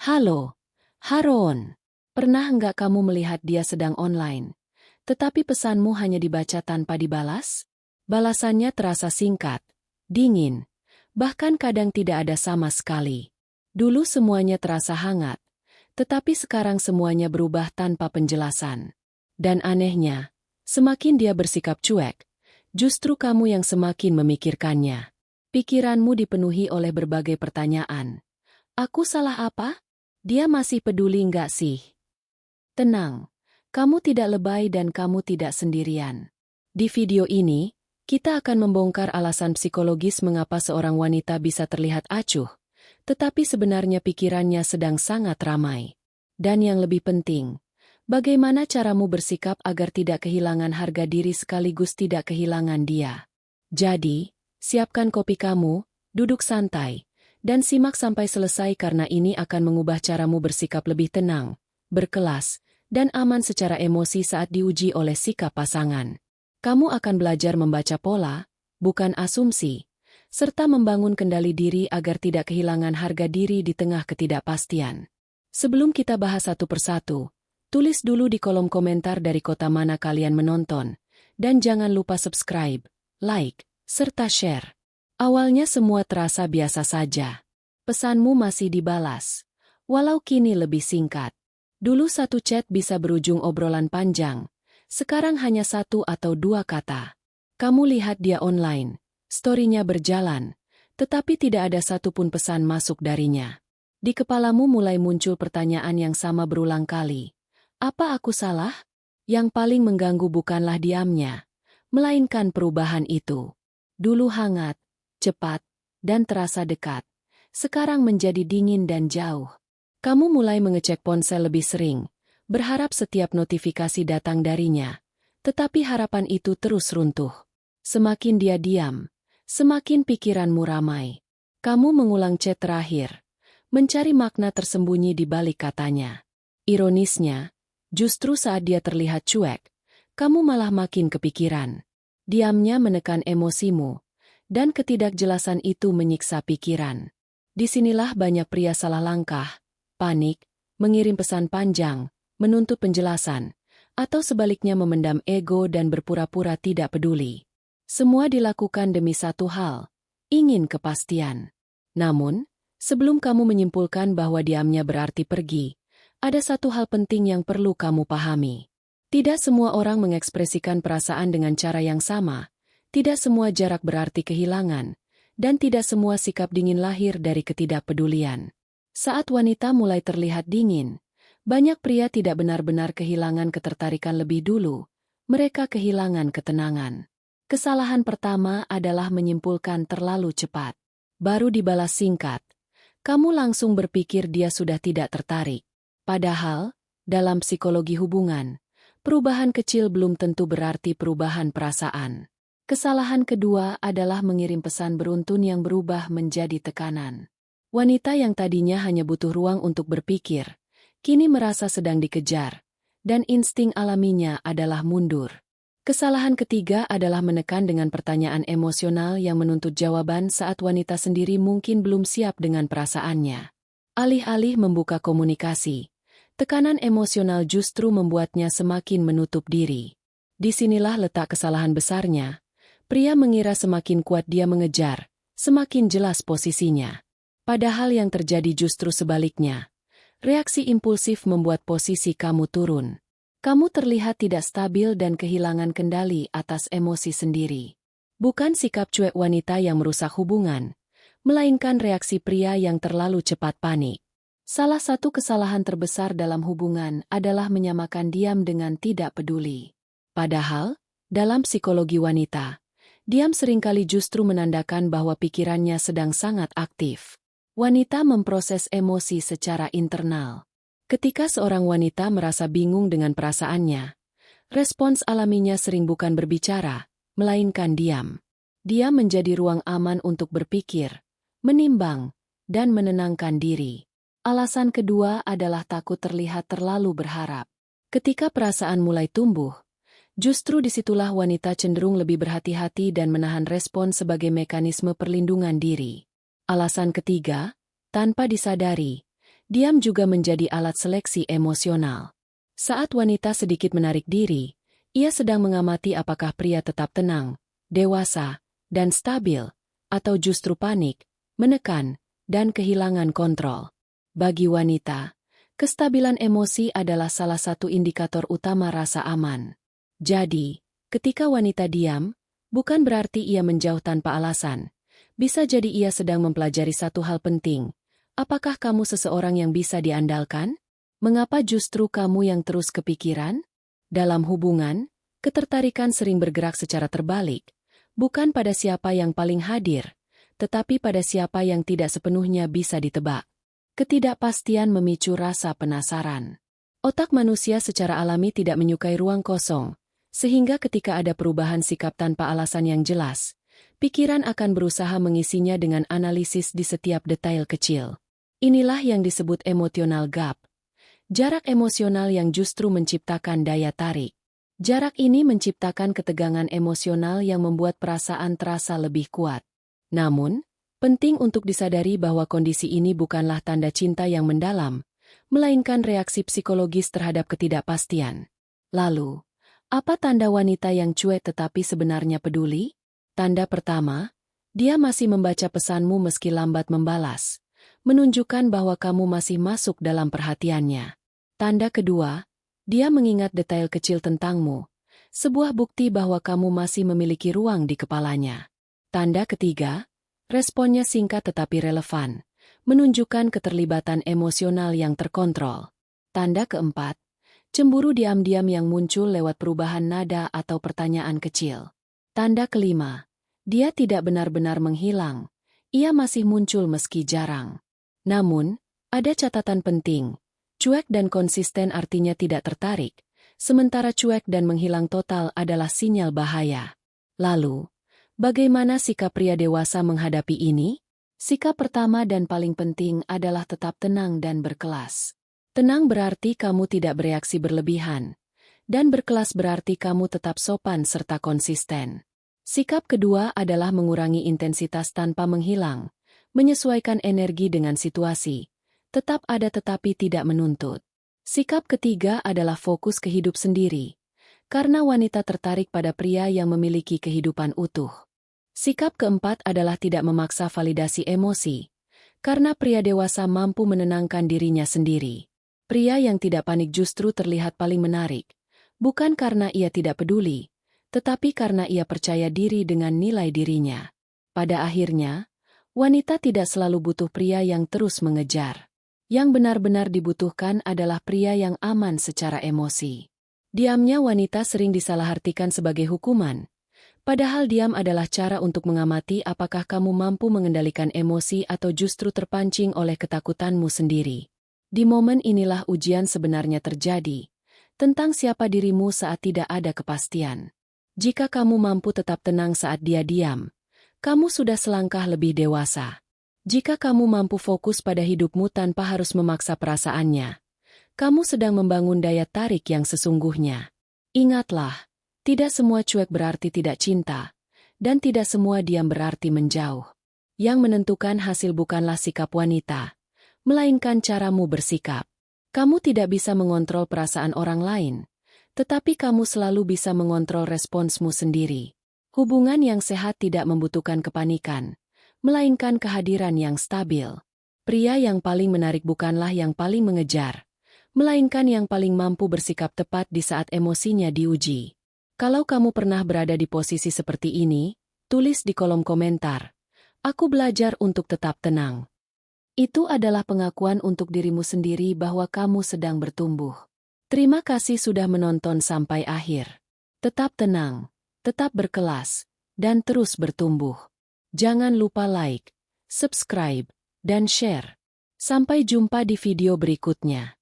Halo, Haron. Pernah enggak kamu melihat dia sedang online, tetapi pesanmu hanya dibaca tanpa dibalas? Balasannya terasa singkat, dingin, bahkan kadang tidak ada sama sekali. Dulu semuanya terasa hangat, tetapi sekarang semuanya berubah tanpa penjelasan. Dan anehnya, semakin dia bersikap cuek, justru kamu yang semakin memikirkannya. Pikiranmu dipenuhi oleh berbagai pertanyaan. Aku salah apa? Dia masih peduli nggak sih? Tenang, kamu tidak lebay dan kamu tidak sendirian. Di video ini, kita akan membongkar alasan psikologis mengapa seorang wanita bisa terlihat acuh, tetapi sebenarnya pikirannya sedang sangat ramai. Dan yang lebih penting, bagaimana caramu bersikap agar tidak kehilangan harga diri sekaligus tidak kehilangan dia. Jadi, siapkan kopi kamu, duduk santai, dan simak sampai selesai karena ini akan mengubah caramu bersikap lebih tenang, berkelas, dan aman secara emosi saat diuji oleh sikap pasangan. Kamu akan belajar membaca pola, bukan asumsi, serta membangun kendali diri agar tidak kehilangan harga diri di tengah ketidakpastian. Sebelum kita bahas satu persatu, tulis dulu di kolom komentar dari kota mana kalian menonton, dan jangan lupa subscribe, like, serta share. Awalnya semua terasa biasa saja. Pesanmu masih dibalas, walau kini lebih singkat. Dulu satu chat bisa berujung obrolan panjang, sekarang hanya satu atau dua kata. Kamu lihat dia online, story-nya berjalan, tetapi tidak ada satupun pesan masuk darinya. Di kepalamu mulai muncul pertanyaan yang sama berulang kali. Apa aku salah? Yang paling mengganggu bukanlah diamnya, melainkan perubahan itu. Dulu hangat, cepat, dan terasa dekat. Sekarang menjadi dingin dan jauh. Kamu mulai mengecek ponsel lebih sering, berharap setiap notifikasi datang darinya. Tetapi harapan itu terus runtuh. Semakin dia diam, semakin pikiranmu ramai. Kamu mengulang chat terakhir, mencari makna tersembunyi di balik katanya. Ironisnya, justru saat dia terlihat cuek, kamu malah makin kepikiran. Diamnya menekan emosimu, dan ketidakjelasan itu menyiksa pikiran. Disinilah banyak pria salah langkah, panik, mengirim pesan panjang, menuntut penjelasan, atau sebaliknya memendam ego dan berpura-pura tidak peduli. Semua dilakukan demi satu hal, ingin kepastian. Namun, sebelum kamu menyimpulkan bahwa diamnya berarti pergi, ada satu hal penting yang perlu kamu pahami. Tidak semua orang mengekspresikan perasaan dengan cara yang sama. Tidak semua jarak berarti kehilangan, dan tidak semua sikap dingin lahir dari ketidakpedulian. Saat wanita mulai terlihat dingin, banyak pria tidak benar-benar kehilangan ketertarikan lebih dulu, mereka kehilangan ketenangan. Kesalahan pertama adalah menyimpulkan terlalu cepat. Baru dibalas singkat, kamu langsung berpikir dia sudah tidak tertarik. Padahal, dalam psikologi hubungan, perubahan kecil belum tentu berarti perubahan perasaan. Kesalahan kedua adalah mengirim pesan beruntun yang berubah menjadi tekanan. Wanita yang tadinya hanya butuh ruang untuk berpikir, kini merasa sedang dikejar, dan insting alaminya adalah mundur. Kesalahan ketiga adalah menekan dengan pertanyaan emosional yang menuntut jawaban saat wanita sendiri mungkin belum siap dengan perasaannya. Alih-alih membuka komunikasi, tekanan emosional justru membuatnya semakin menutup diri. Disinilah letak kesalahan besarnya. Pria mengira semakin kuat dia mengejar, semakin jelas posisinya. Padahal yang terjadi justru sebaliknya. Reaksi impulsif membuat posisi kamu turun. Kamu terlihat tidak stabil dan kehilangan kendali atas emosi sendiri. Bukan sikap cuek wanita yang merusak hubungan, melainkan reaksi pria yang terlalu cepat panik. Salah satu kesalahan terbesar dalam hubungan adalah menyamakan diam dengan tidak peduli. Padahal, dalam psikologi wanita, diam seringkali justru menandakan bahwa pikirannya sedang sangat aktif. Wanita memproses emosi secara internal. Ketika seorang wanita merasa bingung dengan perasaannya, respons alaminya sering bukan berbicara, melainkan diam. Diam menjadi ruang aman untuk berpikir, menimbang, dan menenangkan diri. Alasan kedua adalah takut terlihat terlalu berharap. Ketika perasaan mulai tumbuh, justru disitulah wanita cenderung lebih berhati-hati dan menahan respon sebagai mekanisme perlindungan diri. Alasan ketiga, tanpa disadari, Diam juga menjadi alat seleksi emosional. Saat wanita sedikit menarik diri, ia sedang mengamati apakah pria tetap tenang, dewasa, dan stabil, atau justru panik, menekan, dan kehilangan kontrol. Bagi wanita, kestabilan emosi adalah salah satu indikator utama rasa aman. Jadi, ketika wanita diam, bukan berarti ia menjauh tanpa alasan. Bisa jadi ia sedang mempelajari satu hal penting. Apakah kamu seseorang yang bisa diandalkan? Mengapa justru kamu yang terus kepikiran? Dalam hubungan, ketertarikan sering bergerak secara terbalik, bukan pada siapa yang paling hadir, tetapi pada siapa yang tidak sepenuhnya bisa ditebak. Ketidakpastian memicu rasa penasaran. Otak manusia secara alami tidak menyukai ruang kosong, sehingga ketika ada perubahan sikap tanpa alasan yang jelas, pikiran akan berusaha mengisinya dengan analisis di setiap detail kecil. Inilah yang disebut emotional gap. Jarak emosional yang justru menciptakan daya tarik. Jarak ini menciptakan ketegangan emosional yang membuat perasaan terasa lebih kuat. Namun, penting untuk disadari bahwa kondisi ini bukanlah tanda cinta yang mendalam, melainkan reaksi psikologis terhadap ketidakpastian. Lalu, apa tanda wanita yang cuek tetapi sebenarnya peduli? Tanda pertama, dia masih membaca pesanmu meski lambat membalas, menunjukkan bahwa kamu masih masuk dalam perhatiannya. Tanda kedua, dia mengingat detail kecil tentangmu, sebuah bukti bahwa kamu masih memiliki ruang di kepalanya. Tanda ketiga, responnya singkat tetapi relevan, menunjukkan keterlibatan emosional yang terkontrol. Tanda keempat, cemburu diam-diam yang muncul lewat perubahan nada atau pertanyaan kecil. Tanda kelima, dia tidak benar-benar menghilang, ia masih muncul meski jarang. Namun, ada catatan penting, cuek dan konsisten artinya tidak tertarik, sementara cuek dan menghilang total adalah sinyal bahaya. Lalu, bagaimana sikap pria dewasa menghadapi ini? Sikap pertama dan paling penting adalah tetap tenang dan berkelas. Tenang berarti kamu tidak bereaksi berlebihan, dan berkelas berarti kamu tetap sopan serta konsisten. Sikap kedua adalah mengurangi intensitas tanpa menghilang, menyesuaikan energi dengan situasi, tetap ada tetapi tidak menuntut. Sikap ketiga adalah fokus ke hidup sendiri, karena wanita tertarik pada pria yang memiliki kehidupan utuh. Sikap keempat adalah tidak memaksa validasi emosi, karena pria dewasa mampu menenangkan dirinya sendiri. Pria yang tidak panik justru terlihat paling menarik, bukan karena ia tidak peduli, tetapi karena ia percaya diri dengan nilai dirinya. Pada akhirnya, wanita tidak selalu butuh pria yang terus mengejar. Yang benar-benar dibutuhkan adalah pria yang aman secara emosi. Diamnya wanita sering disalahartikan sebagai hukuman, padahal diam adalah cara untuk mengamati apakah kamu mampu mengendalikan emosi atau justru terpancing oleh ketakutanmu sendiri. Di momen inilah ujian sebenarnya terjadi, tentang siapa dirimu saat tidak ada kepastian. Jika kamu mampu tetap tenang saat dia diam, kamu sudah selangkah lebih dewasa. Jika kamu mampu fokus pada hidupmu tanpa harus memaksa perasaannya, kamu sedang membangun daya tarik yang sesungguhnya. Ingatlah, tidak semua cuek berarti tidak cinta, dan tidak semua diam berarti menjauh. Yang menentukan hasil bukanlah sikap wanita, melainkan caramu bersikap. Kamu tidak bisa mengontrol perasaan orang lain, tetapi kamu selalu bisa mengontrol responsmu sendiri. Hubungan yang sehat tidak membutuhkan kepanikan, melainkan kehadiran yang stabil. Pria yang paling menarik bukanlah yang paling mengejar, melainkan yang paling mampu bersikap tepat di saat emosinya diuji. Kalau kamu pernah berada di posisi seperti ini, tulis di kolom komentar. Aku belajar untuk tetap tenang. Itu adalah pengakuan untuk dirimu sendiri bahwa kamu sedang bertumbuh. Terima kasih sudah menonton sampai akhir. Tetap tenang, tetap berkelas, dan terus bertumbuh. Jangan lupa like, subscribe, dan share. Sampai jumpa di video berikutnya.